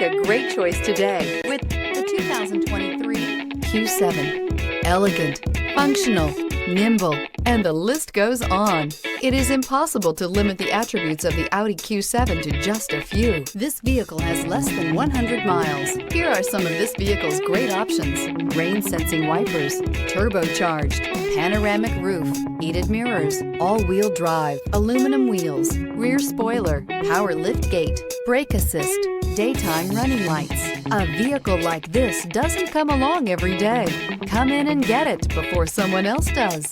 a great choice today with the 2023 Q7. Elegant, functional, nimble, and the list goes on. It is impossible to limit the attributes of the Audi Q7 to just a few. This vehicle has less than 100 miles. Here are some of this vehicle's great options: rain-sensing wipers, turbocharged, panoramic roof, heated mirrors, all-wheel drive, aluminum wheels, rear spoiler, power liftgate, brake assist, daytime running lights. A vehicle like this doesn't come along every day. Come in and get it before someone else does.